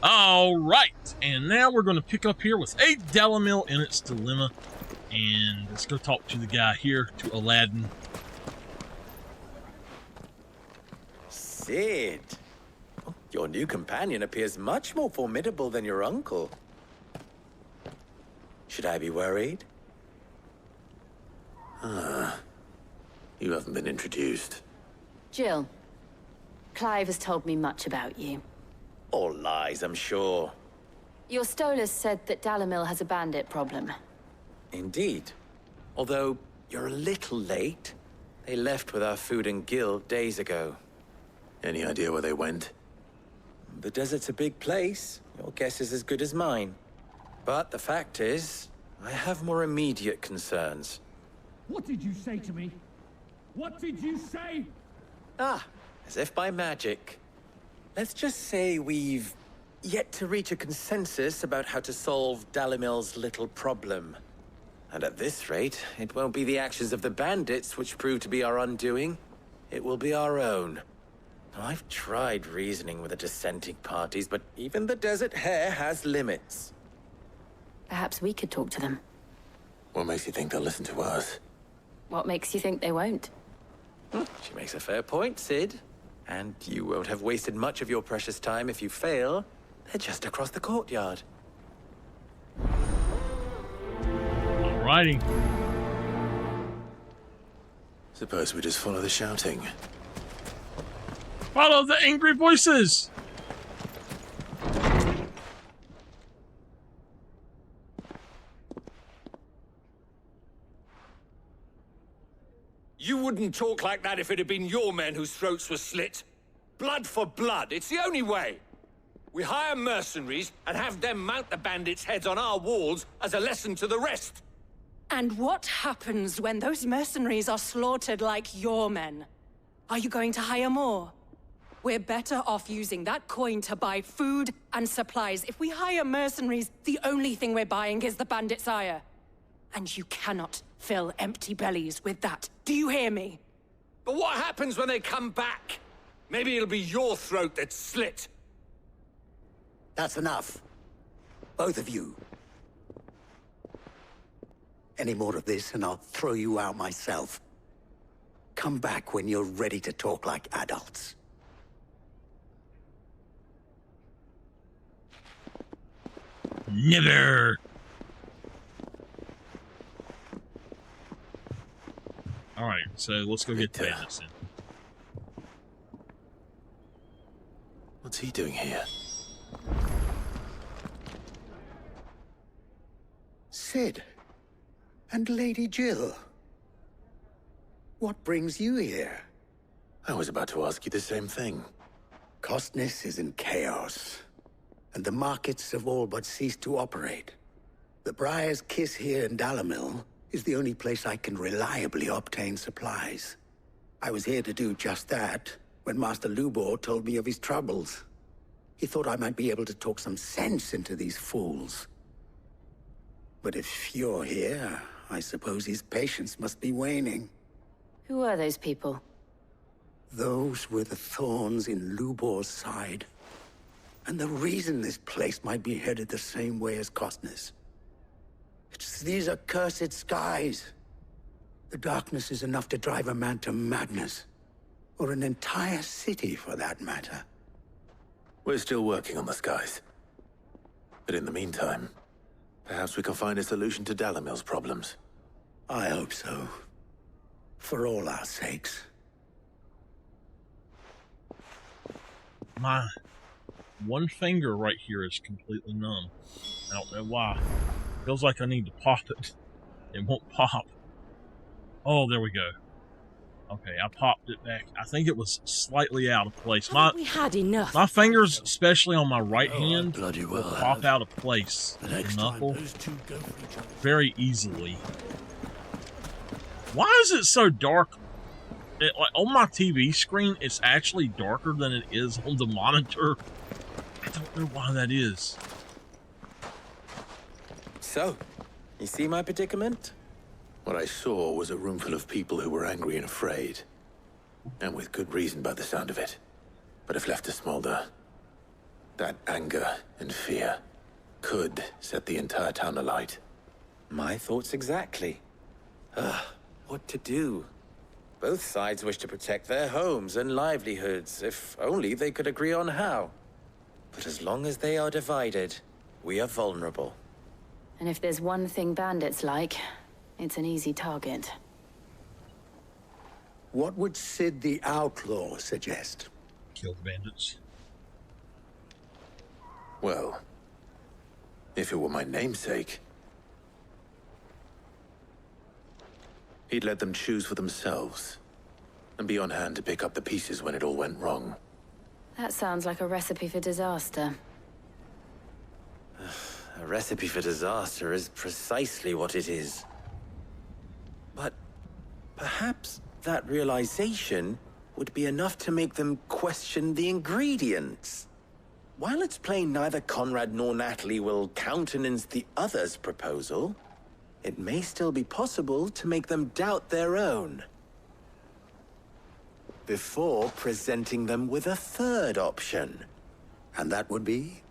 All right, and now we're going to pick up here with a Dalimil in its dilemma, and let's go talk to the guy here, to Aladdin. Sid, your new companion appears much more formidable than your uncle. Should I be worried? You haven't been introduced. Jill, Clive has told me much about you. All lies, I'm sure. Your Stolas said that Dalimil has a bandit problem. Indeed. Although, you're a little late. They left with our food and guild days ago. Any idea where they went? The desert's a big place. Your guess is as good as mine. But the fact is, I have more immediate concerns. What did you say to me? What did you say? Ah, as if by magic. Let's just say we've yet to reach a consensus about how to solve Dalimil's little problem. And at this rate, it won't be the actions of the bandits which prove to be our undoing. It will be our own. I've tried reasoning with the dissenting parties, but even the Desert Hare has limits. Perhaps we could talk to them. What makes you think they'll listen to us? What makes you think they won't? She makes a fair point, Sid. And you won't have wasted much of your precious time if you fail. They're just across the courtyard. Alrighty. Suppose we just follow the shouting. Follow the angry voices! You wouldn't talk like that if it had been your men whose throats were slit. Blood for blood, it's the only way. We hire mercenaries and have them mount the bandits' heads on our walls as a lesson to the rest. And what happens when those mercenaries are slaughtered like your men? Are you going to hire more? We're better off using that coin to buy food and supplies. If we hire mercenaries, the only thing we're buying is the bandits' ire. And you cannot fill empty bellies with that. Do you hear me? But what happens when they come back? Maybe it'll be your throat that's slit. That's enough. Both of you. Any more of this and I'll throw you out myself. Come back when you're ready to talk like adults. Never! Alright, so let's go get the bandits in. What's he doing here? Sid. And Lady Jill. What brings you here? I was about to ask you the same thing. Costness is in chaos, and the markets have all but ceased to operate. The Briar's Kiss here in Dalimil is the only place I can reliably obtain supplies. I was here to do just that when Master Lubor told me of his troubles. He thought I might be able to talk some sense into these fools. But if you're here, I suppose his patience must be waning. Who are those people? Those were the thorns in Lubor's side. And the reason this place might be headed the same way as Costness. It's these accursed skies. The darkness is enough to drive a man to madness. Or an entire city, for that matter. We're still working on the skies. But in the meantime, perhaps we can find a solution to Dalimil's problems. I hope so. For all our sakes. My one finger right here is completely numb. I don't know why. Feels like I need to pop it. It won't pop. Oh, there we go. Okay, I popped it back. I think it was slightly out of place. We had enough. My fingers, especially on my right hand, bloody will well pop have. out of place. The next Knuckle time those two go for each other. very easily. Why is it so dark? Like on my TV screen, it's actually darker than it is on the monitor. I don't know why that is. So, you see my predicament? What I saw was a room full of people who were angry and afraid. And with good reason by the sound of it. But if left to smolder, That anger and fear could set the entire town alight. My thoughts exactly. What to do? Both sides wish to protect their homes and livelihoods, if only they could agree on how. But as long as they are divided, we are vulnerable. And if there's one thing bandits like, it's an easy target. What would Sid the Outlaw suggest? Kill the bandits. Well, if it were my namesake, he'd let them choose for themselves and be on hand to pick up the pieces when it all went wrong. That sounds like a recipe for disaster. A recipe for disaster is precisely what it is. But perhaps that realization would be enough to make them question the ingredients. While it's plain neither Conrad nor Natalie will countenance the other's proposal, it may still be possible to make them doubt their own. Before presenting them with a third option. And that would be?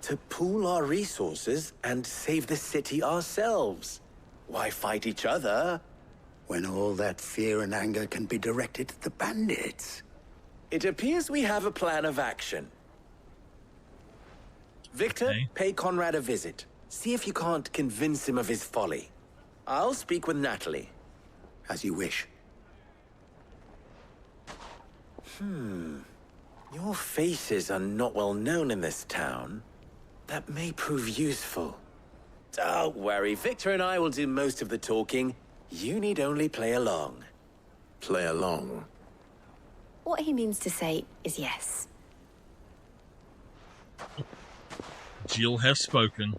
To pool our resources and save the city ourselves. Why fight each other? When all that fear and anger can be directed at the bandits. It appears we have a plan of action. Victor, Okay. pay Conrad a visit. See if you can't convince him of his folly. I'll speak with Natalie. As you wish. Your faces are not well known in this town. That may prove useful. Don't worry, Victor and I will do most of the talking. You need only play along. Play along. What he means to say is yes. Jill has spoken.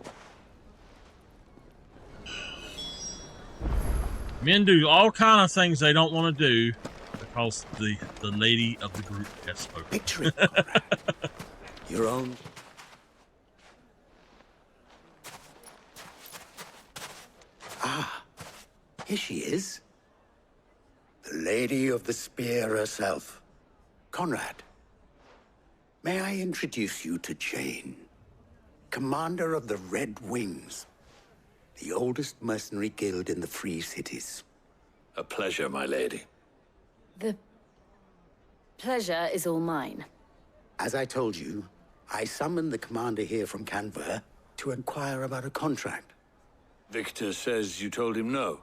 Men do all kind of things they don't want to do because the lady of the group has spoken. Victory, Conrad. Your own. Ah, here she is. The Lady of the Spear herself. Conrad, may I introduce you to Jane, commander of the Red Wings, the oldest mercenary guild in the Free Cities. A pleasure, my lady. The pleasure is all mine. As I told you, I summoned the commander here from Canver to inquire about a contract. Victor says you told him no.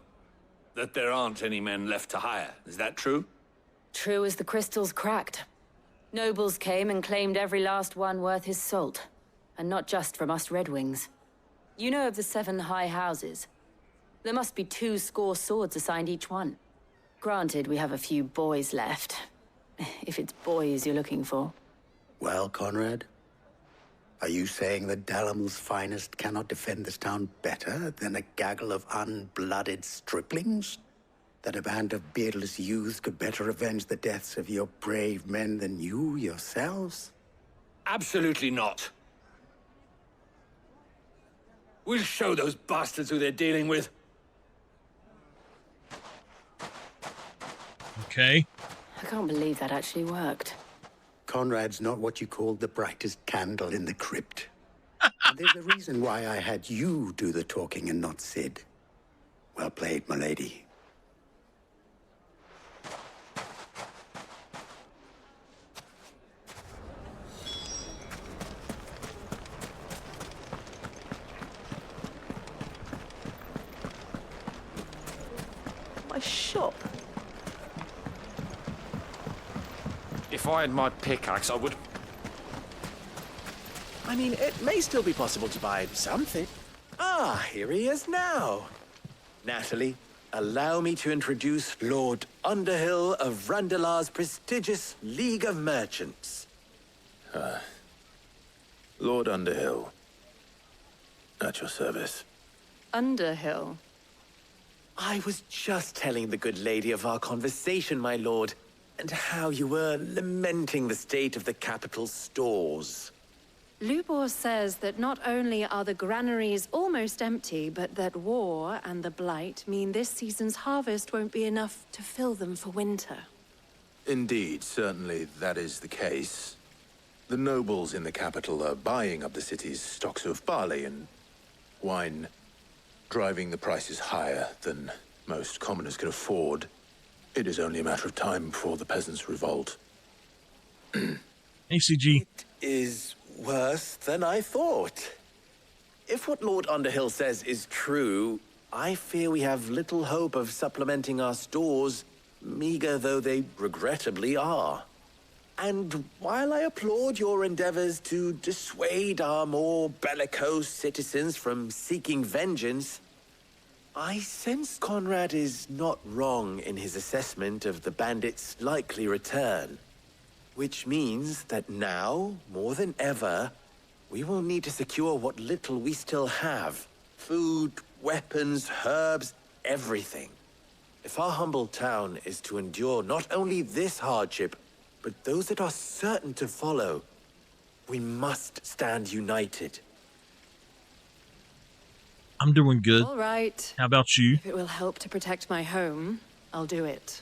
That there aren't any men left to hire. Is that true? True as the crystals cracked. Nobles came and claimed every last one worth his salt. And not just from us Red Wings. You know of the 7 high houses. There must be 2 swords assigned each one. Granted, we have a few boys left. If it's boys you're looking for. Well, Conrad, are you saying that Dalamil's finest cannot defend this town better than a gaggle of unblooded striplings? That a band of beardless youths could better avenge the deaths of your brave men than you yourselves? Absolutely not. We'll show those bastards who they're dealing with. Okay. I can't believe that actually worked. Conrad's not what you call the brightest candle in the crypt. There's a reason why I had you do the talking and not Sid. Well played, my lady. My shop. If I had my pickaxe, I would... I mean, it may still be possible to buy something. Ah, here he is now. Natalie, allow me to introduce Lord Underhill of Randalar's prestigious League of Merchants. Lord Underhill. At your service. Underhill. I was just telling the good lady of our conversation, my lord, and how you were lamenting the state of the capital's stores. Lubor says that not only are the granaries almost empty, but that war and the Blight mean this season's harvest won't be enough to fill them for winter. Indeed, certainly that is the case. The nobles in the capital are buying up the city's stocks of barley and wine, driving the prices higher than most commoners can afford. It is only a matter of time before the peasants revolt. ACG. It is worse than I thought. If what Lord Underhill says is true, I fear we have little hope of supplementing our stores, meager though they regrettably are. And while I applaud your endeavors to dissuade our more bellicose citizens from seeking vengeance, I sense Conrad is not wrong in his assessment of the bandits' likely return. Which means that now, more than ever, we will need to secure what little we still have. Food, weapons, herbs, everything. If our humble town is to endure not only this hardship, but those that are certain to follow, we must stand united. I'm doing good. All right. How about you? If it will help to protect my home, I'll do it.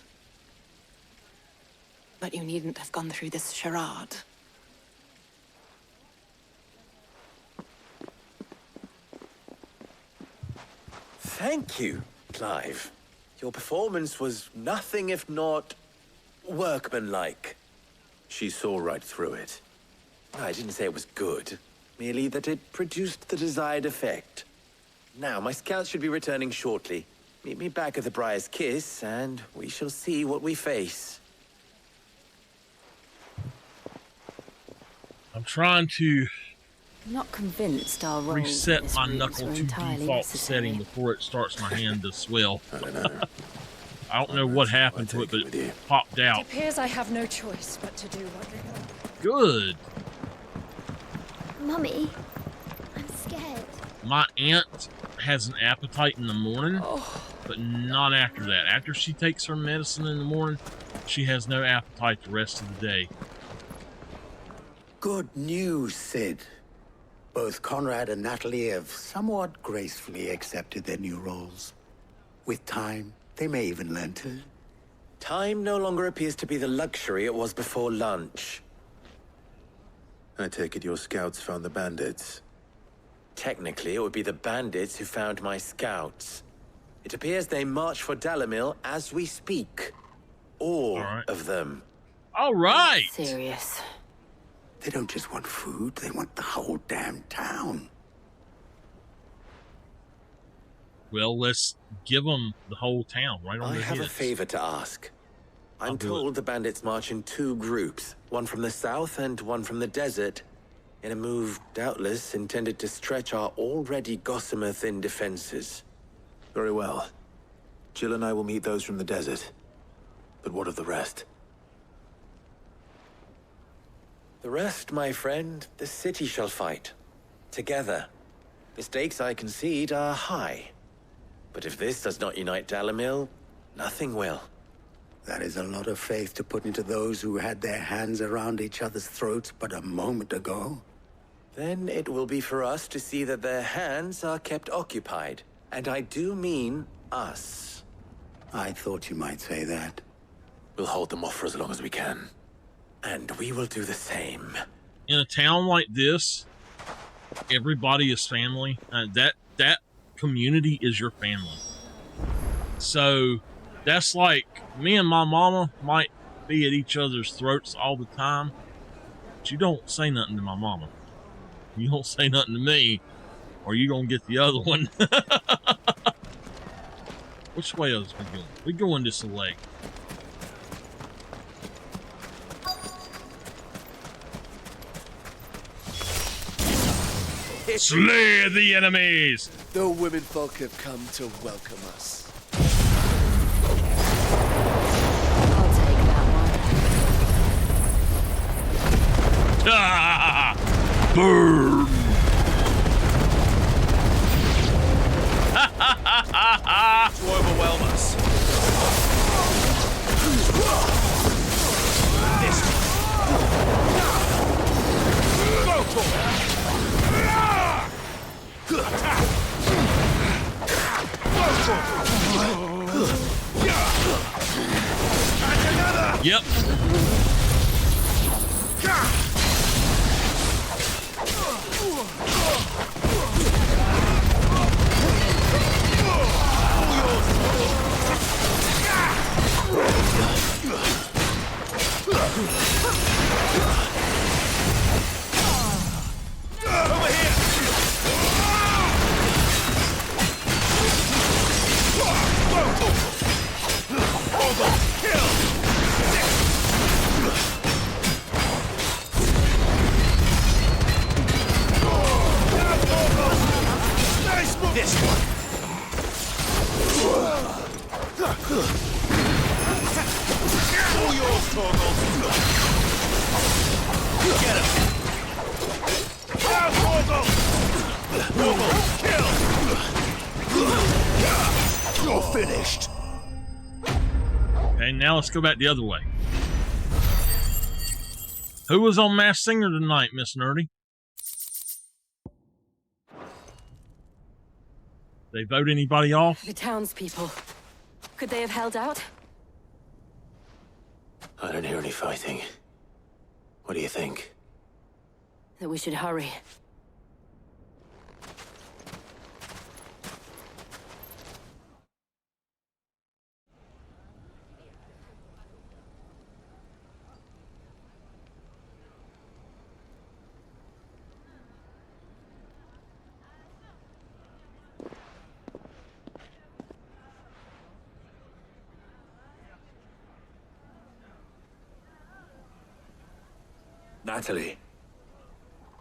But you needn't have gone through this charade. Thank you, Clive. Your performance was nothing if not workmanlike. She saw right through it. I didn't say it was good, merely that it produced the desired effect. Now, my scouts should be returning shortly. Meet me back at the Briar's Kiss, and we shall see what we face. I'm trying to I'm not convinced our role reset in this my route knuckle were to entirely default necessary. setting before it starts my hand to swell. I don't know. I don't know what happened to it, but it popped It out. appears I have no choice but to do what they want. Good. Mummy, I'm scared. My aunt has an appetite in the morning, but not after that. After she takes her medicine in the morning, she has no appetite the rest of the day. Good news, Sid. Both Conrad and Natalie have somewhat gracefully accepted their new roles. With time, they may even learn to. Time no longer appears to be the luxury it was before lunch. I take it your scouts found the bandits. Technically, it would be the bandits who found my scouts. It appears they march for Dalimil as we speak. All of them. All right. Serious. They don't just want food, they want the whole damn town. Well, let's give them the whole town right on I their have heads. a favor to ask. I'll I'm do told the bandits march in two groups, one from the south and one from the desert, in a move doubtless intended to stretch our already gossamer-thin defenses. Very well. Jill and I will meet those from the desert. But what of the rest? The rest, my friend, the city shall fight. Together. The stakes, I concede, are high. But if this does not unite Dalimil, nothing will. That is a lot of faith to put into those who had their hands around each other's throats but a moment ago. Then it will be for us to see that their hands are kept occupied. And I do mean us. I thought you might say that. We'll hold them off for as long as we can. And we will do the same. In a town like this, everybody is family. That community is your family. So that's like me and my mama might be at each other's throats all the time, but you don't say nothing to my mama. You don't say nothing to me, or you gonna get the other one. Which way is we going? We going this way. Slay the enemies! The women folk have come to welcome us. I'll take that one. Ah! Burn! To overwhelm us. This go for it. Yep. Over here! Kill! This one. All yours, Torgal. Get him. Now, Torgal. Torgal, kill. You're finished. Okay, now let's go back the other way. Who was on Masked Singer tonight, Miss Nerdy? They vote anybody off? The townspeople. Could they have held out? I don't hear any fighting. What do you think? That we should hurry. Natalie,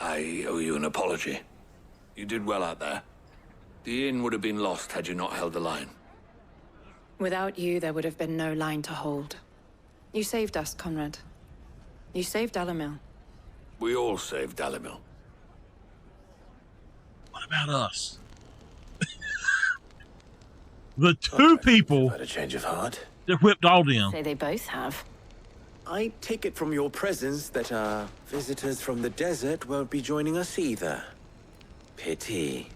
I owe you an apology. You did well out there. The inn would have been lost had you not held the line. Without you, there would have been no line to hold. You saved us, Conrad. You saved Dalimil. We all saved Dalimil. What about us? The two people Had a change of heart. that whipped all them. Say they both have. I take it from your presence that our visitors from the desert won't be joining us either. Pity.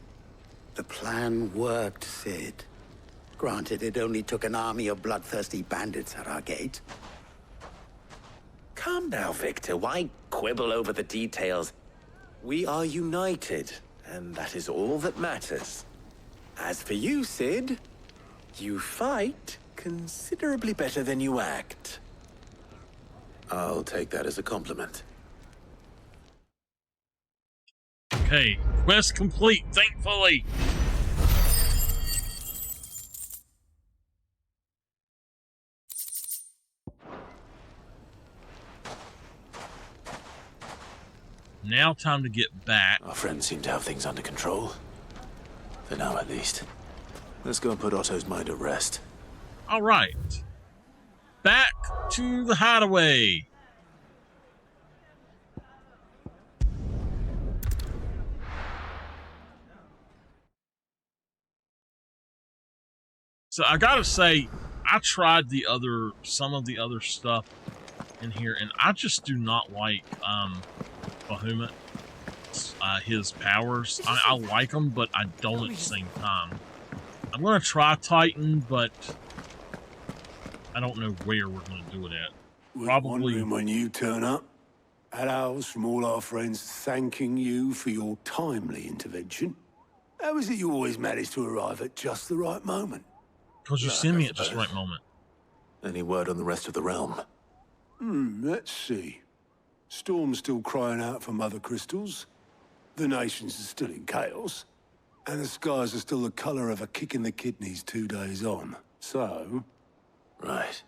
The plan worked, Sid. Granted, it only took an army of bloodthirsty bandits at our gate. Calm now, Victor. Why quibble over the details? We are united, and that is all that matters. As for you, Sid, you fight considerably better than you act. I'll take that as a compliment. Okay, quest complete, thankfully. Now time to get back. Our friends seem to have things under control. For now, at least. Let's go and put Otto's mind at rest. All right. Back to the hideaway. So I gotta say, I tried some of the other stuff in here, and I just do not like Bahamut. His powers. I like them, but I don't at the same time. I'm gonna try Titan, but I don't know where we're gonna do it at. Probably Wondering when you turn up. Hellos from all our friends thanking you for your timely intervention. How is it you always manage to arrive at just the right moment? because you send me at just the right moment. Any word on the rest of the realm? Let's see. Storm's still crying out for mother crystals. The nations are still in chaos. And the skies are still the colour of a kick in the kidneys 2 days on. So... Right.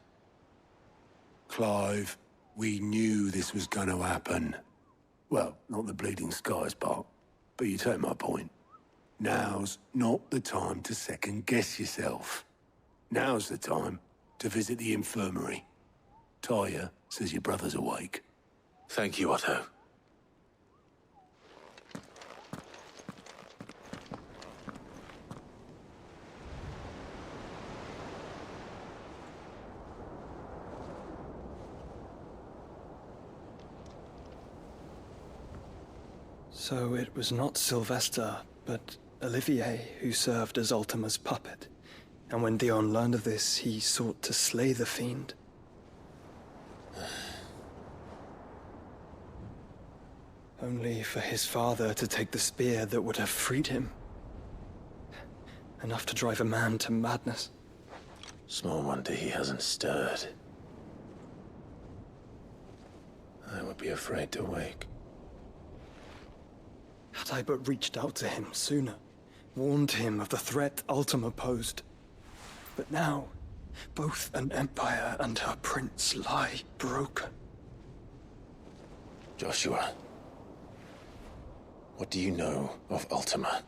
Clive, we knew this was going to happen. Well, not the bleeding skies part, but you take my point. Now's not the time to second-guess yourself. Now's the time to visit the infirmary. Talia says your brother's awake. Thank you, Otto. So it was not Sylvester, but Olivier who served as Ultima's puppet. And when Dion learned of this, he sought to slay the fiend. Only for his father to take the spear that would have freed him. Enough to drive a man to madness. Small wonder he hasn't stirred. won't be afraid to wake. Had I but reached out to him sooner, warned him of the threat Ultima posed. But now, both an empire and her prince lie broken. Joshua, what do you know of Ultima?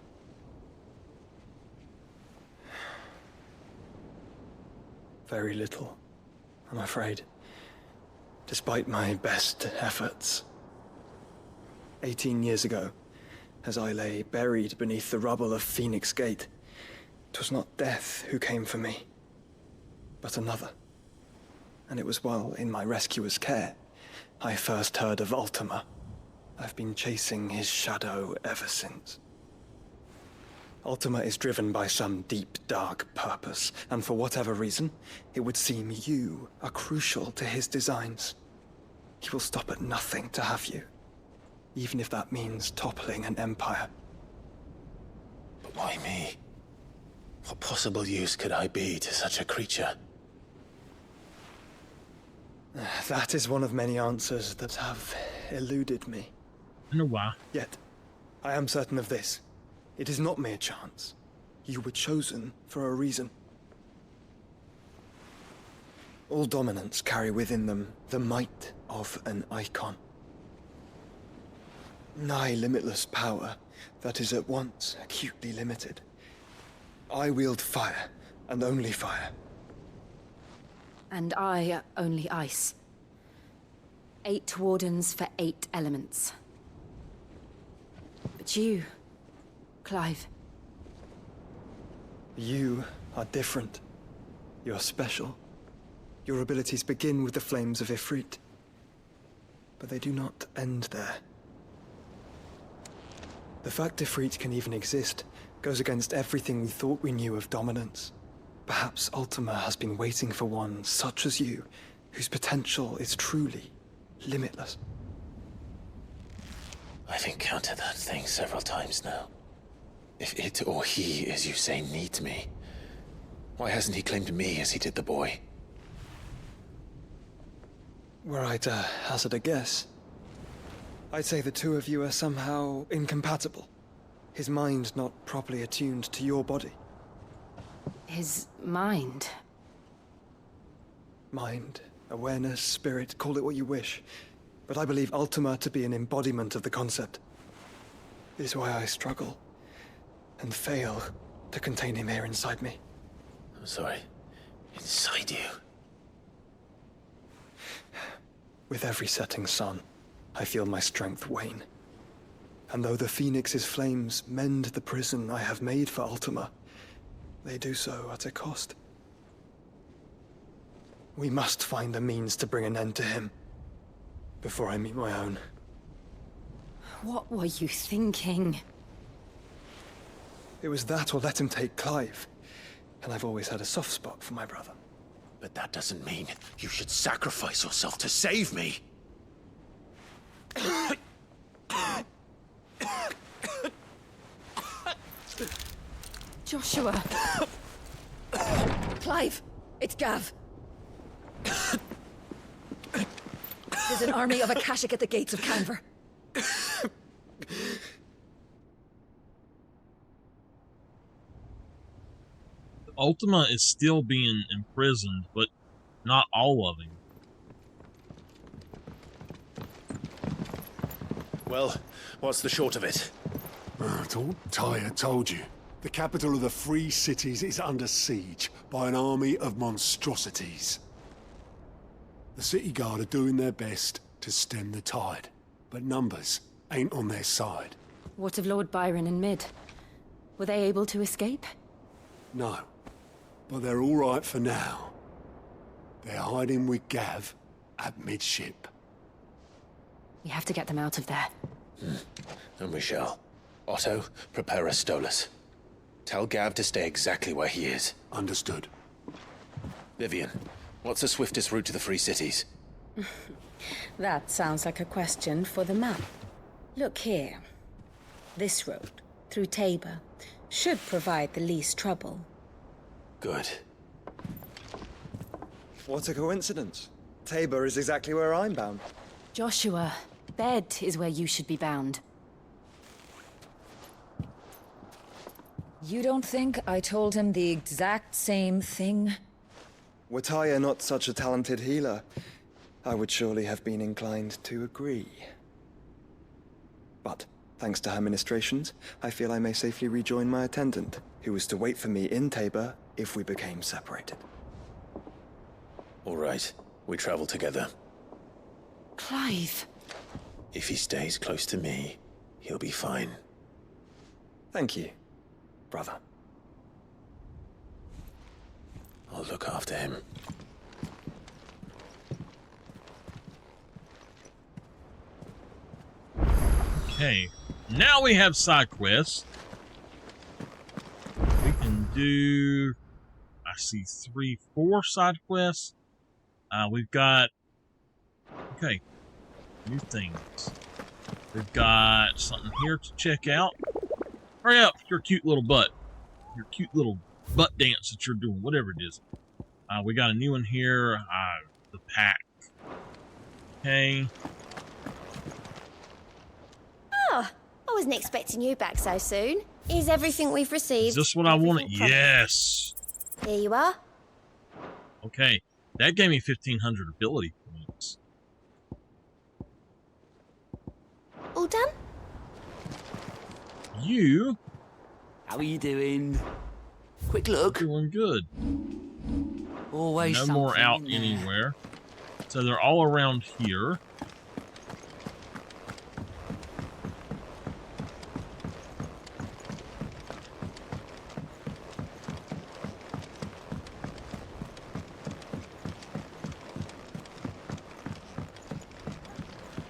Very little, I'm afraid. Despite my best efforts. 18 years ago, as I lay buried beneath the rubble of Phoenix Gate, 'twas not death who came for me, but another. And it was while in my rescuer's care I first heard of Ultima. I've been chasing his shadow ever since. Ultima is driven by some deep, dark purpose, and for whatever reason, it would seem you are crucial to his designs. He will stop at nothing to have you, even if that means toppling an empire. But why me? What possible use could I be to such a creature? That is one of many answers that have eluded me. I know why. Yet, I am certain of this. It is not mere chance. You were chosen for a reason. All dominants carry within them the might of an icon. Nigh limitless power that is at once acutely limited. I wield fire, and only fire. And I only ice. 8 wardens for 8 elements. But you, Clive. You are different. You're special. Your abilities begin with the flames of Ifrit. But they do not end there. The fact Ifrit can even exist goes against everything we thought we knew of dominance. Perhaps Ultima has been waiting for one such as you, whose potential is truly limitless. I've encountered that thing several times now. If it or he, as you say, needs me, why hasn't he claimed me as he did the boy? Were I to hazard a guess, I'd say the two of you are somehow incompatible. His mind not properly attuned to your body. His mind? Mind, awareness, spirit, call it what you wish. But I believe Ultima to be an embodiment of the concept. It is why I struggle and fail to contain him here inside me. I'm sorry. Inside you? With every setting sun, I feel my strength wane. And though the Phoenix's flames mend the prison I have made for Ultima, they do so at a cost. We must find a means to bring an end to him before I meet my own. What were you thinking? It was that or let him take Clive. And I've always had a soft spot for my brother. But that doesn't mean you should sacrifice yourself to save me. Joshua. Clive, it's Gav. There's an army of Akashic at the gates of Canver. Ultima is still being imprisoned, but not all of him. Well, what's the short of it? I thought Tyre told you. The capital of the Free Cities is under siege by an army of monstrosities. The City Guard are doing their best to stem the tide, but numbers ain't on their side. What of Lord Byron and Mid? Were they able to escape? No, but they're all right for now. They're hiding with Gav at midship. We have to get them out of there. And we shall. Otto, prepare a Stolas. Tell Gav to stay exactly where he is. Understood. Vivian, what's the swiftest route to the Free Cities? That sounds like a question for the map. Look here. This road, through Tabor, should provide the least trouble. Good. What a coincidence. Tabor is exactly where I'm bound. Joshua, bed is where you should be bound. You don't think I told him the exact same thing? Were Tyre not such a talented healer, I would surely have been inclined to agree. But, thanks to her ministrations, I feel I may safely rejoin my attendant, who was to wait for me in Tabor if we became separated. All right, we travel together. Clive. If he stays close to me, he'll be fine. Thank you, brother. I'll look after him. Okay, now we have side quests. We can do, I see 3, 4 side quests. We've got, okay, new things. We've got something here to check out. Hurry up, your cute little butt. Your cute little butt dance that you're doing, whatever it is. We got a new one here, the pack. Okay. Oh, I wasn't expecting you back so soon. Is everything we've received? Is this what I wanted? Yes. Here you are. Okay, that gave me 1,500 ability points. All done? You? How are you doing? Quick look. Doing good. Always no more out something in there. anywhere. So they're all around here.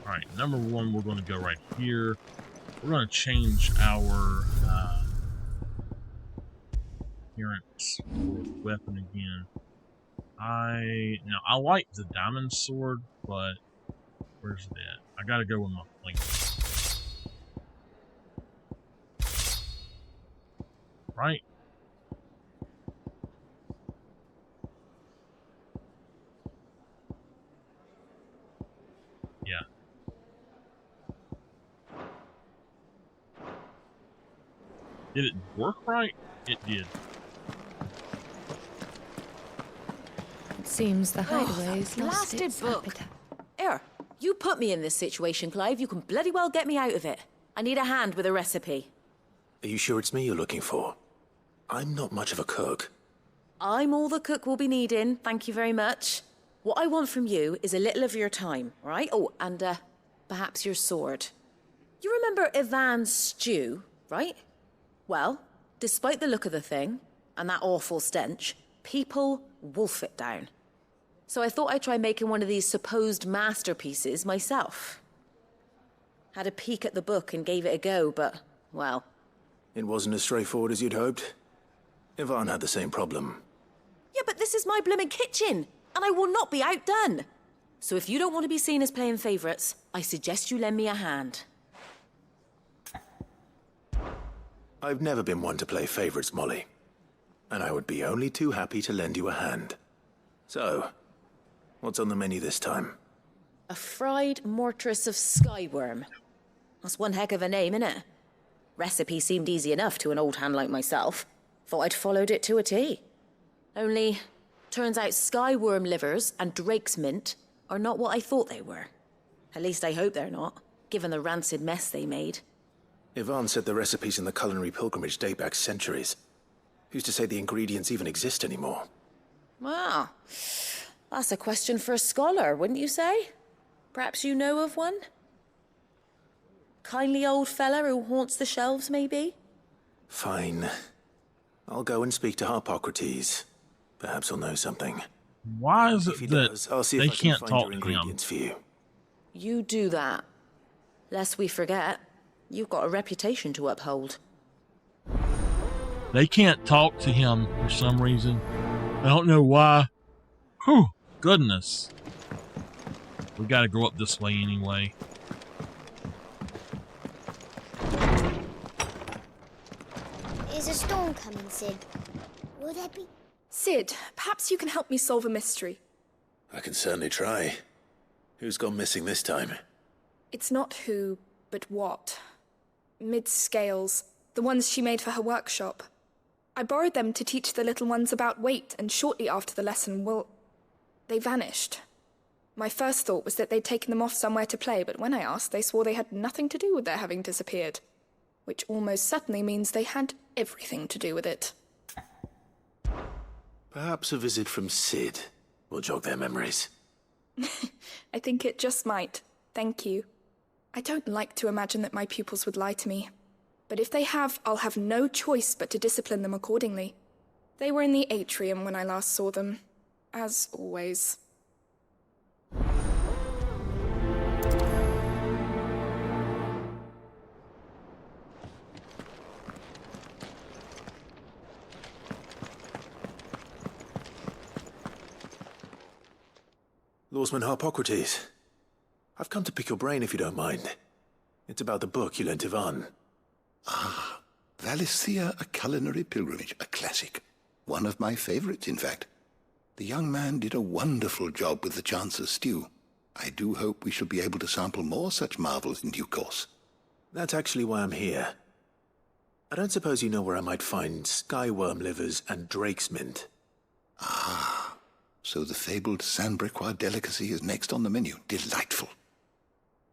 Alright, number one, we're going to go right here. We're going to change our appearance for weapon again. I like the diamond sword, but where's that? I gotta go with my flank. Right? Yeah. Did it work right? It did. Seems the hideaway's lost Blasted its book. appetite. Here, you put me in this situation, Clive. You can bloody well get me out of it. I need a hand with a recipe. Are you sure it's me you're looking for? I'm not much of a cook. I'm all the cook will be needing, thank you very much. What I want from you is a little of your time, right? Oh, and perhaps your sword. You remember Ivan's stew, right? Well, despite the look of the thing, and that awful stench, people wolf it down. So I thought I'd try making one of these supposed masterpieces myself. Had a peek at the book and gave it a go, but, well... It wasn't as straightforward as you'd hoped. Ivan had the same problem. Yeah, but this is my blooming kitchen, and I will not be outdone. So if you don't want to be seen as playing favourites, I suggest you lend me a hand. I've never been one to play favorites, Molly. And I would be only too happy to lend you a hand. So, what's on the menu this time? A fried mortress of skyworm. That's one heck of a name, innit? Recipe seemed easy enough to an old hand like myself. Thought I'd followed it to a T. Only, turns out skyworm livers and drake's mint are not what I thought they were. At least I hope they're not, given the rancid mess they made. Ivan said the recipes in the culinary pilgrimage date back centuries. Who's to say the ingredients even exist anymore? Well, that's a question for a scholar, wouldn't you say? Perhaps you know of one? Kindly old fella who haunts the shelves, maybe? Fine. I'll go and speak to Harpocrates. Perhaps he'll know something. Why is If he it that does, I'll see they if I can can't find talk your to ingredients him? for you. You do that. Lest we forget, you've got a reputation to uphold. They can't talk to him for some reason. I don't know why. Whew, goodness. We gotta go up this way anyway. Is a storm coming, Sid? Will there be... Sid, perhaps you can help me solve a mystery. I can certainly try. Who's gone missing this time? It's not who, but what. Mid's scales, the ones she made for her workshop. I borrowed them to teach the little ones about weight, and shortly after the lesson, well, they vanished. My first thought was that they'd taken them off somewhere to play, but when I asked, they swore they had nothing to do with their having disappeared. Which almost certainly means they had everything to do with it. Perhaps a visit from Sid will jog their memories. I think it just might. Thank you. I don't like to imagine that my pupils would lie to me. But if they have, I'll have no choice but to discipline them accordingly. They were in the atrium when I last saw them. As always. Lawsman Harpocrates, I've come to pick your brain if you don't mind. It's about the book you lent Ivan. Ah, Valisthea, A Culinary Pilgrimage, a classic. One of my favorites, in fact. The young man did a wonderful job with the Chance's stew. I do hope we shall be able to sample more such marvels in due course. That's actually why I'm here. I don't suppose you know where I might find skyworm livers and drake's mint. Ah, so the fabled Sandbrequois delicacy is next on the menu. Delightful.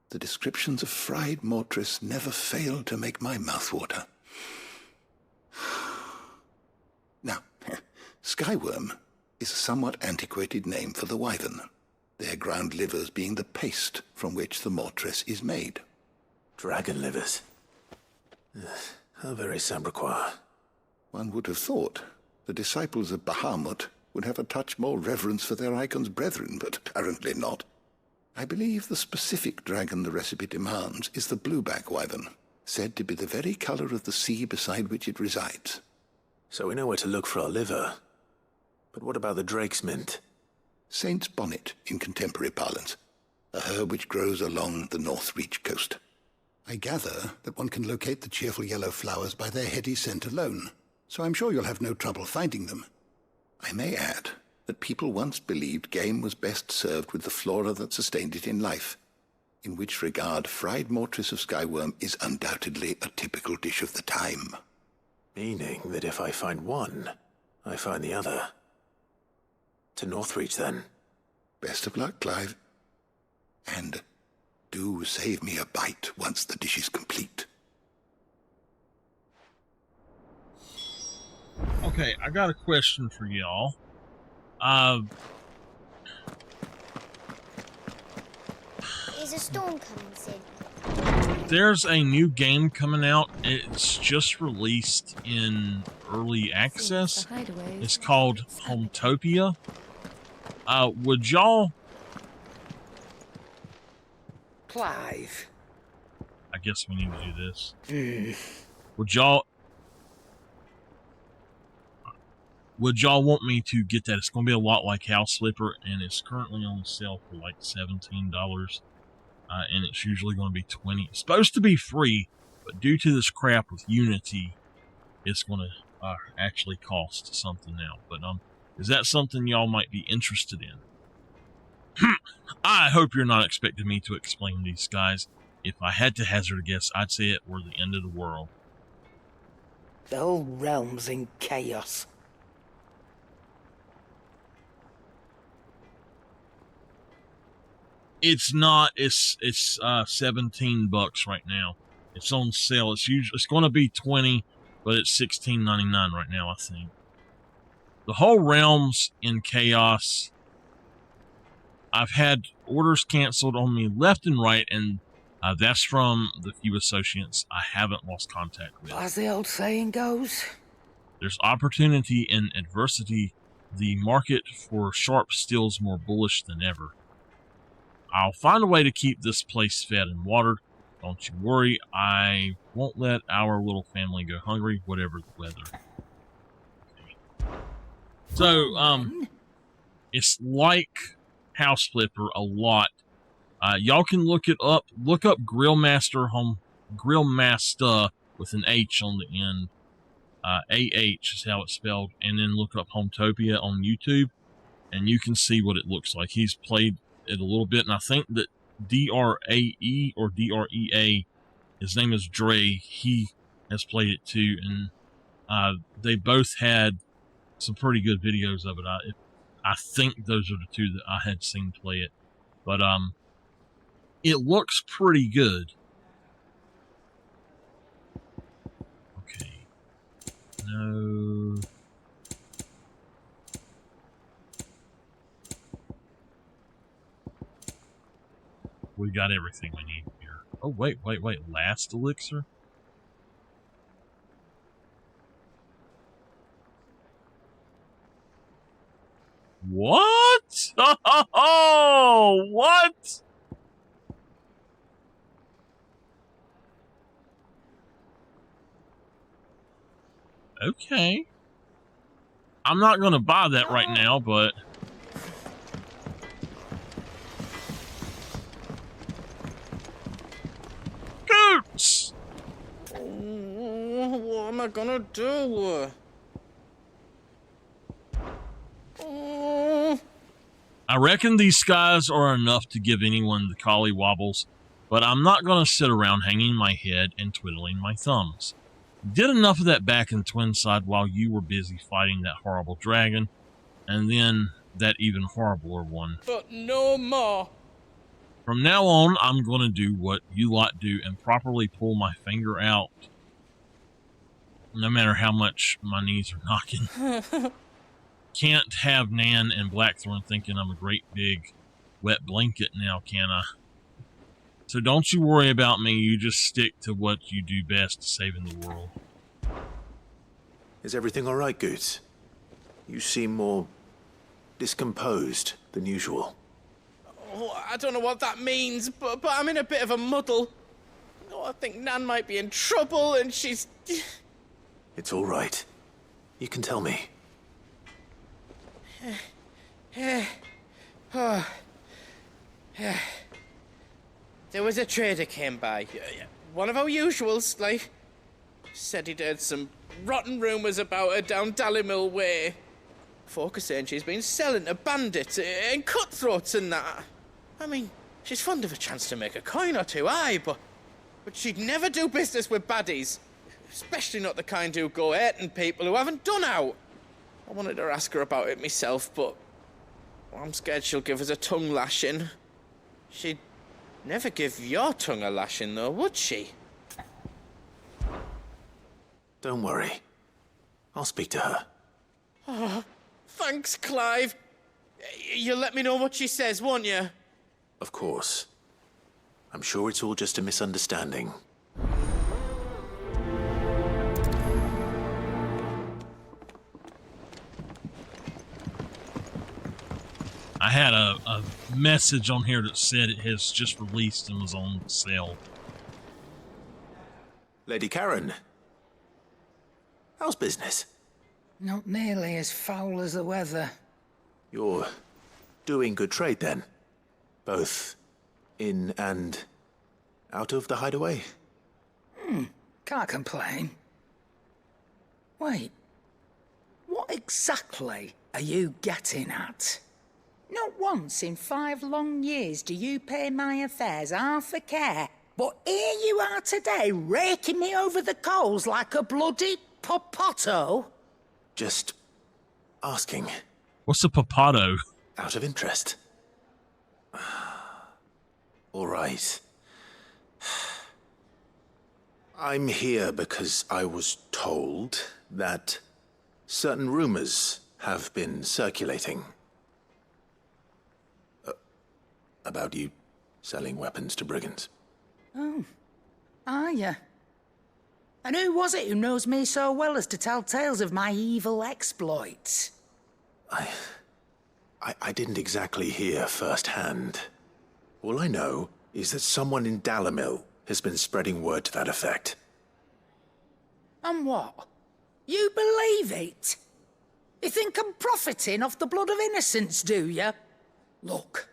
The descriptions of fried mortris never fail to make my mouth water. Now, skyworm is a somewhat antiquated name for the wyvern, their ground livers being the paste from which the mortris is made. Dragon livers. How very Sandbrequois. One would have thought the disciples of Bahamut would have a touch more reverence for their icon's brethren, but apparently not. I believe the specific dragon the recipe demands is the blueback wyvern, said to be the very color of the sea beside which it resides. So we know where to look for our liver. But what about the drake's mint? Saint's bonnet, in contemporary parlance, a herb which grows along the North Reach coast. I gather that one can locate the cheerful yellow flowers by their heady scent alone, so I'm sure you'll have no trouble finding them. I may add that people once believed game was best served with the flora that sustained it in life, in which regard fried mortris of skyworm is undoubtedly a typical dish of the time. Meaning that if I find one, I find the other. To Northreach, then. Best of luck, Clive. And do save me a bite once the dish is complete. Okay, I got a question for y'all. Is a storm coming soon? There's a new game coming out. It's just released in early access. It's called Hometopia. Would y'all... Clive. I guess we need to do this. Would y'all want me to get that? It's going to be a lot like House Flipper, and it's currently on sale for like $17. And it's usually going to be $20. It's supposed to be free, but due to this crap with Unity, it's going to actually cost something now. But is that something y'all might be interested in? I hope you're not expecting me to explain these guys. If I had to hazard a guess, I'd say it were the end of the world. The whole realm's in chaos. It's not. It's $17 right now. It's on sale. It's going to be $20, but it's $16.99 right now, I think. The whole realm's in chaos. I've had orders canceled on me left and right, and that's from the few associates I haven't lost contact with. As the old saying goes, there's opportunity in adversity. The market for sharp steel's more bullish than ever. I'll find a way to keep this place fed and watered. Don't you worry, I won't let our little family go hungry, whatever the weather. Okay. So, it's like House Flipper a lot. Y'all can look it up. Look up Grillmaster with an H on the end. AH is how it's spelled. And then look up Hometopia on YouTube, and you can see what it looks like. He's played it a little bit, and I think that D-R-A-E or D-R-E-A, his name is Dre, he has played it too, and they both had some pretty good videos of it. I think those are the two that I had seen play it, but it looks pretty good. Okay, no. We got everything we need here. Oh, wait. Last elixir? What? Oh, what? Okay. I'm not going to buy that right now, but... Goots! What am I gonna do? I reckon these skies are enough to give anyone the collie wobbles, but I'm not going to sit around hanging my head and twiddling my thumbs. Did enough of that back in Twinside while you were busy fighting that horrible dragon, and then that even horribler one. But no more. From now on, I'm going to do what you lot do and properly pull my finger out, no matter how much my knees are knocking. Can't have Nan and Blackthorn thinking I'm a great big wet blanket now, can I? So don't you worry about me, you just stick to what you do best, saving the world. Is everything all right, Goots? You seem more discomposed than usual. Oh, I don't know what that means, but I'm in a bit of a muddle. Oh, I think Nan might be in trouble, and she's... It's all right. You can tell me. There was a trader came by. One of our usuals, like... Said he'd heard some rotten rumours about her down Dallimil Way. Folk are saying she's been selling to bandits and cutthroats and that. I mean, she's fond of a chance to make a coin or two, aye, but she'd never do business with baddies. Especially not the kind who go hurting people who haven't done out. I wanted to ask her about it myself, but I'm scared she'll give us a tongue lashing. She'd never give your tongue a lashing, though, would she? Don't worry. I'll speak to her. Oh, thanks, Clive. You'll let me know what she says, won't you? Of course. I'm sure it's all just a misunderstanding. I had a message on here that said it has just released and was on sale. Lady Karen, how's business? Not nearly as foul as the weather. You're doing good trade then? Both in and out of the hideaway? Can't complain. Wait, what exactly are you getting at? Not once in 5 long years do you pay my affairs half a care, but here you are today, raking me over the coals like a bloody popoto? Just asking. What's a popoto? Out of interest. All right. I'm here because I was told that certain rumors have been circulating. About you selling weapons to brigands. Oh, are you? And who was it who knows me so well as to tell tales of my evil exploits? I didn't exactly hear firsthand. All I know is that someone in Dallimil has been spreading word to that effect. And what? You believe it? You think I'm profiting off the blood of innocents, do you? Look,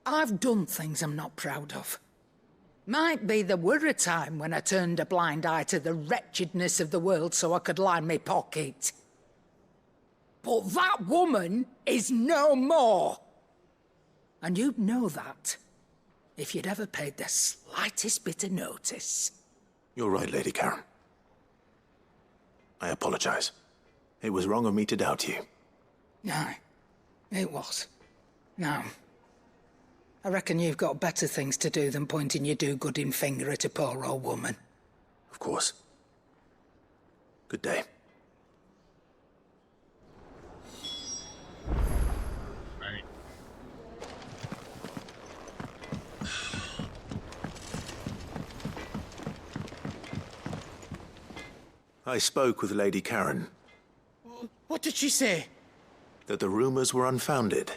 I've done things I'm not proud of. Might be there were a time when I turned a blind eye to the wretchedness of the world so I could line my pocket. But that woman is no more. And you'd know that if you'd ever paid the slightest bit of notice. You're right, Lady Karen. I apologize. It was wrong of me to doubt you. No, it was. No. I reckon you've got better things to do than pointing your do-gooding finger at a poor old woman. Of course. Good day. I spoke with Lady Karen. What did she say? That the rumors were unfounded,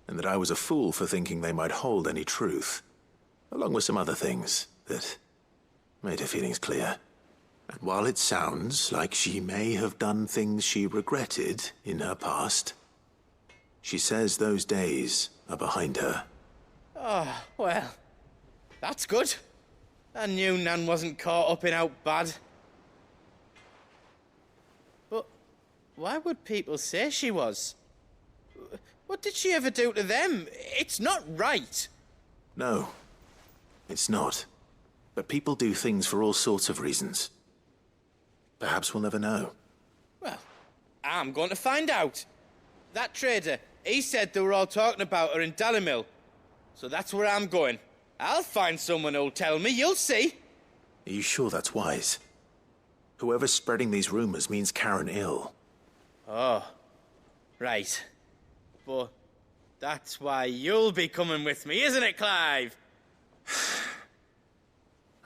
and that I was a fool for thinking they might hold any truth, along with some other things that made her feelings clear. And while it sounds like she may have done things she regretted in her past, she says those days are behind her. Oh, well, that's good. I knew Nan wasn't caught up in out bad. But why would people say she was? What did she ever do to them? It's not right. No, it's not. But people do things for all sorts of reasons. Perhaps we'll never know. Well, I'm going to find out. That trader, he said they were all talking about her in Dalimil. So that's where I'm going. I'll find someone who'll tell me, you'll see. Are you sure that's wise? Whoever's spreading these rumors means Karen ill. Oh, right. But that's why you'll be coming with me, isn't it, Clive?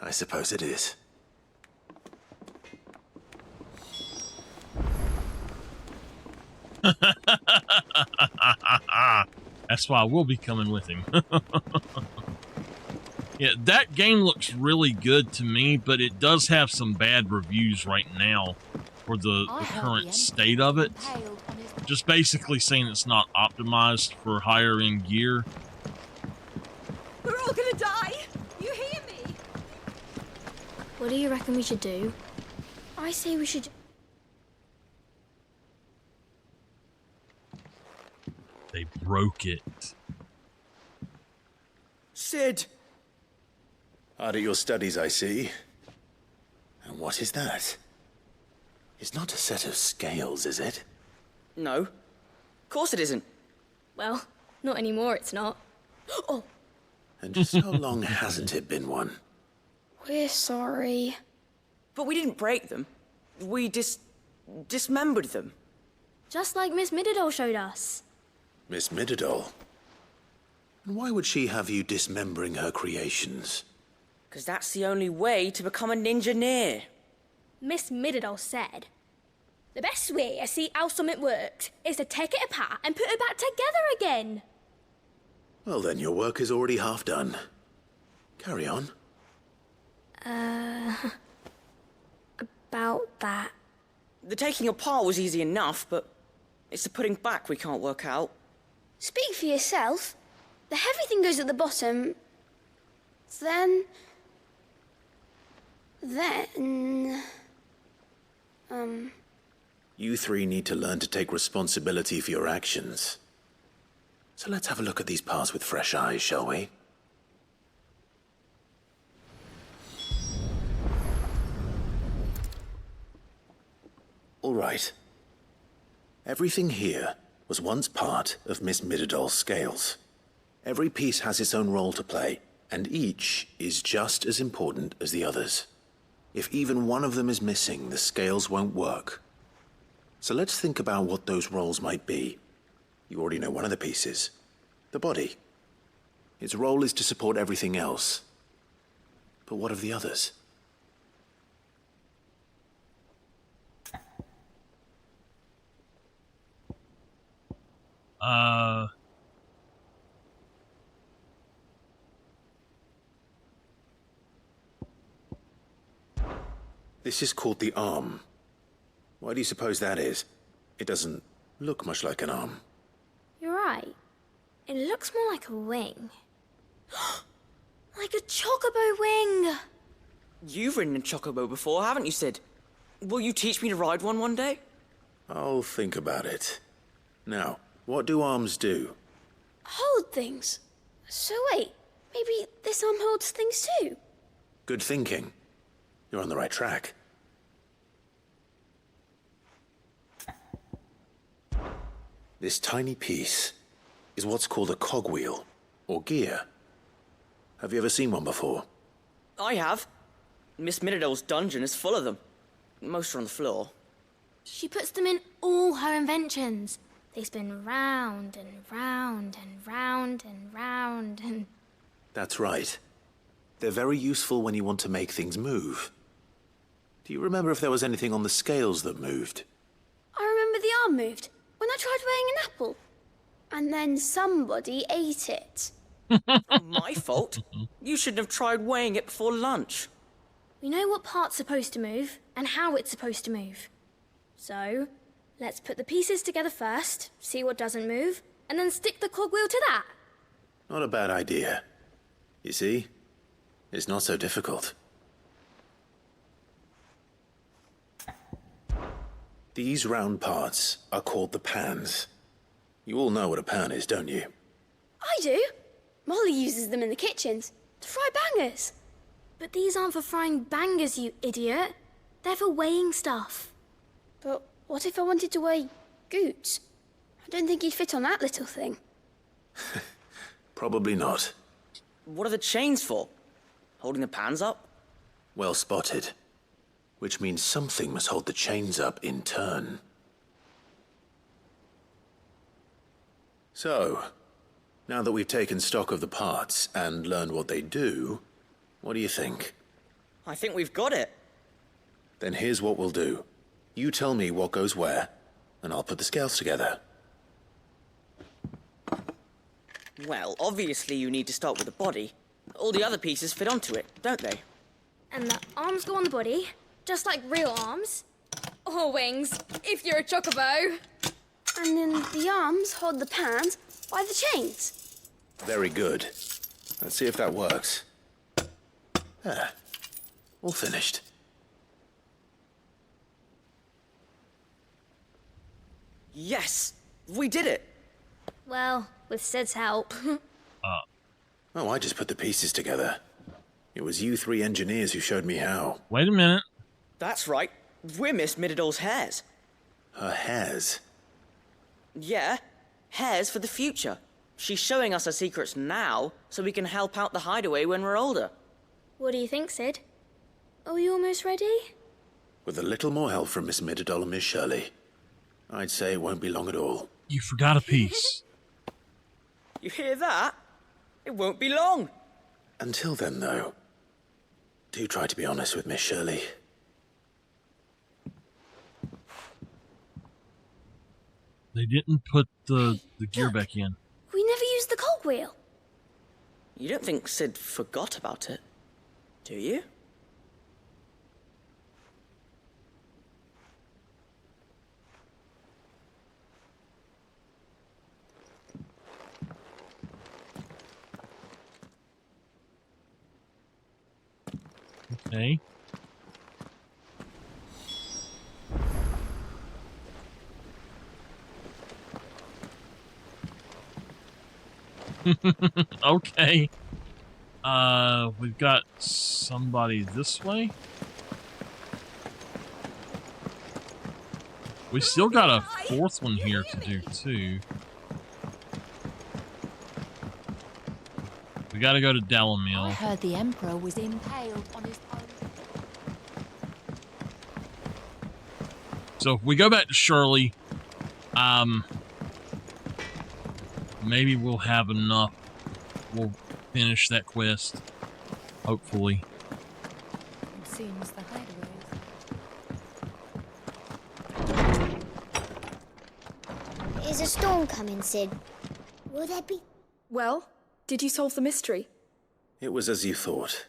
I suppose it is. That's why we'll be coming with him. Yeah, that game looks really good to me, but it does have some bad reviews right now for the current state of it. Just basically saying it's not optimized for higher end gear. We're all gonna die! You hear me? What do you reckon we should do? I say we should... They broke it. Sid! Hard at your studies, I see. And what is that? It's not a set of scales, is it? No. Of course it isn't. Well, not anymore, it's not. Oh! And just how long hasn't it been one? We're sorry. But we didn't break them. We dismembered them. Just like Miss Mididol showed us. Miss Mididol? And why would she have you dismembering her creations? Because that's the only way to become a ninja-neer. Miss Mididol said, the best way to see how something works is to take it apart and put it back together again. Well then, your work is already half done. Carry on. About that. The taking apart was easy enough, but it's the putting back we can't work out. Speak for yourself. The heavy thing goes at the bottom. Then... You three need to learn to take responsibility for your actions. So let's have a look at these parts with fresh eyes, shall we? All right. Everything here was once part of Miss Mididol's scales. Every piece has its own role to play, and each is just as important as the others. If even one of them is missing, the scales won't work. So let's think about what those roles might be. You already know one of the pieces. The body. Its role is to support everything else. But what of the others? This is called the arm. Why do you suppose that is? It doesn't look much like an arm. You're right. It looks more like a wing. Like a chocobo wing! You've ridden a chocobo before, haven't you, Sid? Will you teach me to ride one day? I'll think about it. Now, what do arms do? Hold things? So wait, maybe this arm holds things too? Good thinking. You're on the right track. This tiny piece is what's called a cogwheel, or gear. Have you ever seen one before? I have. Miss Miradol's dungeon is full of them. Most are on the floor. She puts them in all her inventions. They spin round and round and round and round and... That's right. They're very useful when you want to make things move. Do you remember if there was anything on the scales that moved? I remember the arm moved when I tried weighing an apple. And then somebody ate it. My fault. You shouldn't have tried weighing it before lunch. We know what part's supposed to move and how it's supposed to move. So, let's put the pieces together first, see what doesn't move, and then stick the cogwheel to that. Not a bad idea. You see? It's not so difficult. These round parts are called the pans. You all know what a pan is, don't you? I do. Molly uses them in the kitchens to fry bangers. But these aren't for frying bangers, you idiot. They're for weighing stuff. But what if I wanted to weigh Goots? I don't think he'd fit on that little thing. Probably not. What are the chains for? Holding the pans up? Well spotted. Which means something must hold the chains up in turn. So, now that we've taken stock of the parts and learned what they do, what do you think? I think we've got it. Then here's what we'll do. You tell me what goes where, and I'll put the scales together. Well, obviously you need to start with the body. All the other pieces fit onto it, don't they? And the arms go on the body, just like real arms. Or wings, if you're a chocobo. And then the arms hold the pans by the chains. Very good. Let's see if that works. There. All finished. Yes! We did it! Well, with Sid's help. Oh, I just put the pieces together. It was you three engineers who showed me how. Wait a minute. That's right. We're Miss Miradol's hairs. Her hairs? Yeah, hairs for the future. She's showing us her secrets now, so we can help out the hideaway when we're older. What do you think, Sid? Are we almost ready? With a little more help from Miss Miradol and Miss Shirley, I'd say it won't be long at all. You forgot a piece. You hear that? It won't be long. Until then, though, do try to be honest with Miss Shirley. They didn't put the gear back in. We never used the cogwheel. You don't think Sid forgot about it, do you? Okay. Okay. We've got somebody this way. We still got a fourth one here to do too. We gotta go to Dalimil. I heard the Emperor was impaled on his own. So if we go back to Shirley, maybe we'll have enough. We'll finish that quest, hopefully. It seems the hideaways. Is a storm coming, Sid? Will there be... Well, did you solve the mystery? It was as you thought.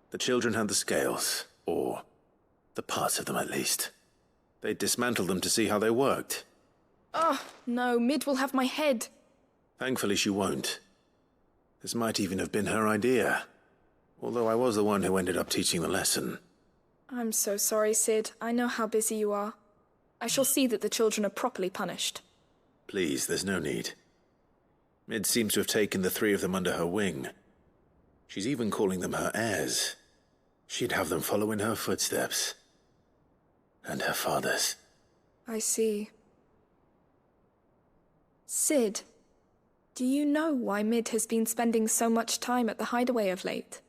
The children had the scales, or the parts of them at least. They dismantled them to see how they worked. Oh, no, Mid will have my head. Thankfully she won't. This might even have been her idea. Although I was the one who ended up teaching the lesson. I'm so sorry, Sid. I know how busy you are. I shall see that the children are properly punished. Please, there's no need. Mid seems to have taken the three of them under her wing. She's even calling them her heirs. She'd have them follow in her footsteps. And her father's. I see. Sid, do you know why Mid has been spending so much time at the hideaway of late?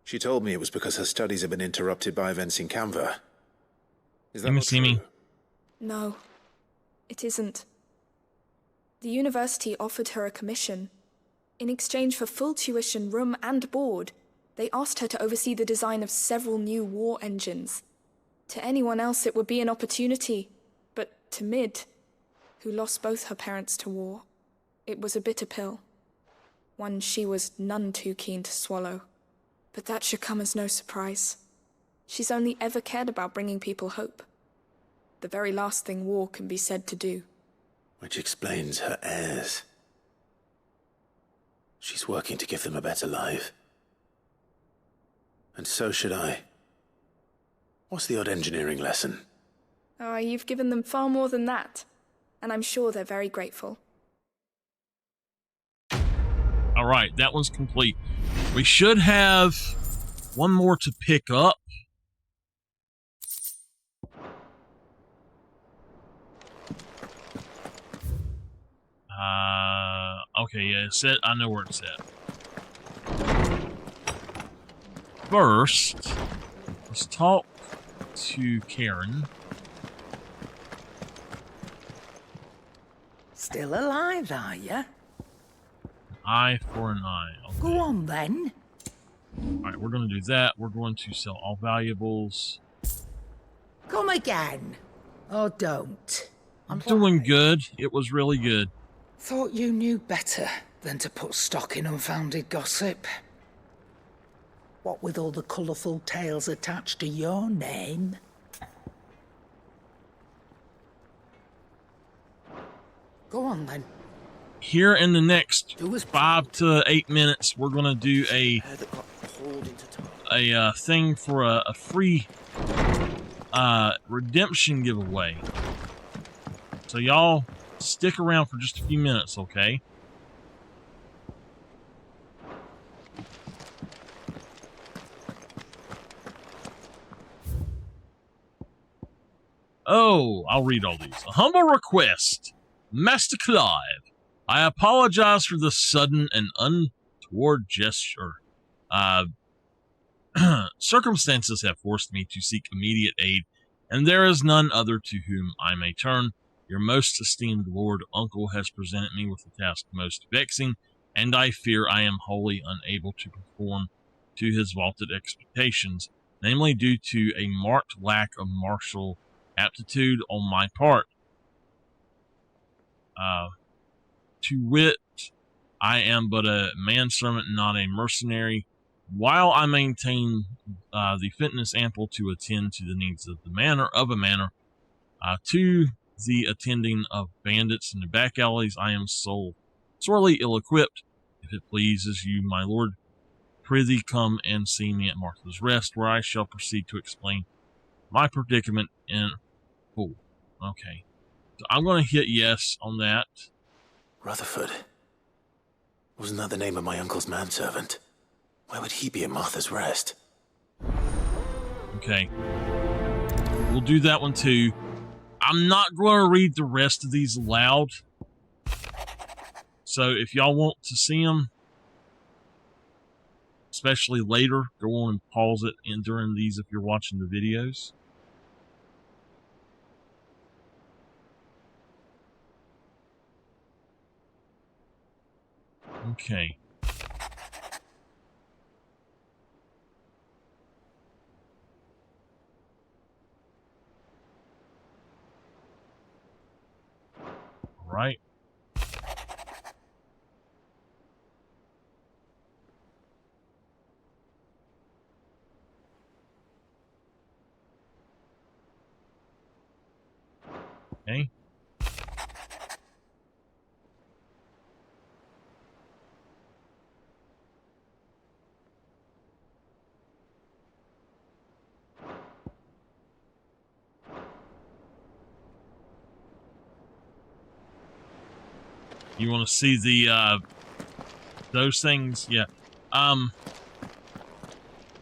She told me it was because her studies have been interrupted by events in Canva. Is that Let me not see true? me. No, it isn't. The university offered her a commission. In exchange for full tuition, room and board, they asked her to oversee the design of several new war engines. To anyone else it would be an opportunity, but to Mid, who lost both her parents to war, it was a bitter pill. One she was none too keen to swallow. But that should come as no surprise. She's only ever cared about bringing people hope. The very last thing war can be said to do. Which explains her heirs. She's working to give them a better life. And so should I. What's the odd engineering lesson? Oh, you've given them far more than that. And I'm sure they're very grateful. All right, that one's complete. We should have one more to pick up. Okay, yeah, it's set. I know where it's at. First, let's talk to Karen. Still alive, are you? Eye for an eye. Okay. Go on, then. Alright, we're going to do that. We're going to sell all valuables. Come again. Or don't. I'm doing good. It was really good. Thought you knew better than to put stock in unfounded gossip. What with all the colourful tales attached to your name? Go on, then. Here in the next 5 to 8 minutes, we're going to do a thing for a free redemption giveaway. So y'all stick around for just a few minutes, okay? Oh, I'll read all these. A humble request. Master Clive, I apologize for the sudden and untoward gesture. Circumstances have forced me to seek immediate aid, and there is none other to whom I may turn. Your most esteemed lord uncle has presented me with a task most vexing, and I fear I am wholly unable to perform to his vaunted expectations, namely due to a marked lack of martial aptitude on my part. To wit, I am but a manservant, not a mercenary. While I maintain the fitness ample to attend to the needs of a manor, to the attending of bandits in the back alleys, I am sorely ill-equipped. If it pleases you, my lord, prithee come and see me at Martha's Rest, where I shall proceed to explain my predicament in full. Okay. So I'm going to hit yes on that. Rutherford. Wasn't that the name of my uncle's manservant? Why would he be at Martha's Rest? Okay. We'll do that one too. I'm not going to read the rest of these aloud. So if y'all want to see them, especially later, go on and pause it and during these if you're watching the videos. Okay. All right. Okay. You want to see the those things? Yeah.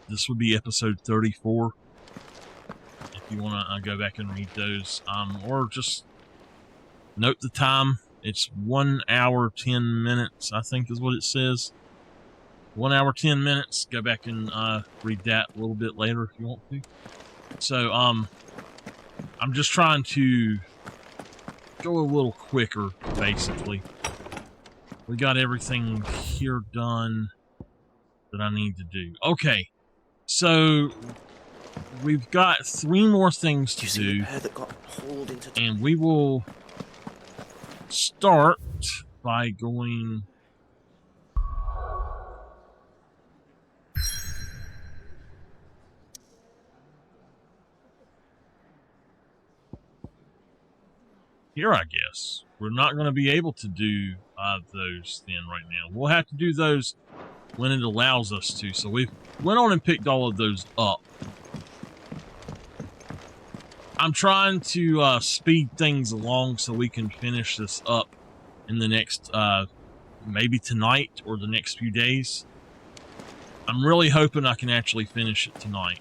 This would be episode 34. If you want to go back and read those, or just note the time. It's 1 hour 10 minutes, I think is what it says. 1 hour 10 minutes. Go back and read that a little bit later if you want to. So I'm just trying to go a little quicker, basically. We got everything here done that I need to do. Okay, so we've got 3 more things to do, and we will start by going... here, I guess. We're not going to be able to do those then right now. We'll have to do those when it allows us to. So we went on and picked all of those up. I'm trying to speed things along so we can finish this up in the next, maybe tonight or the next few days. I'm really hoping I can actually finish it tonight.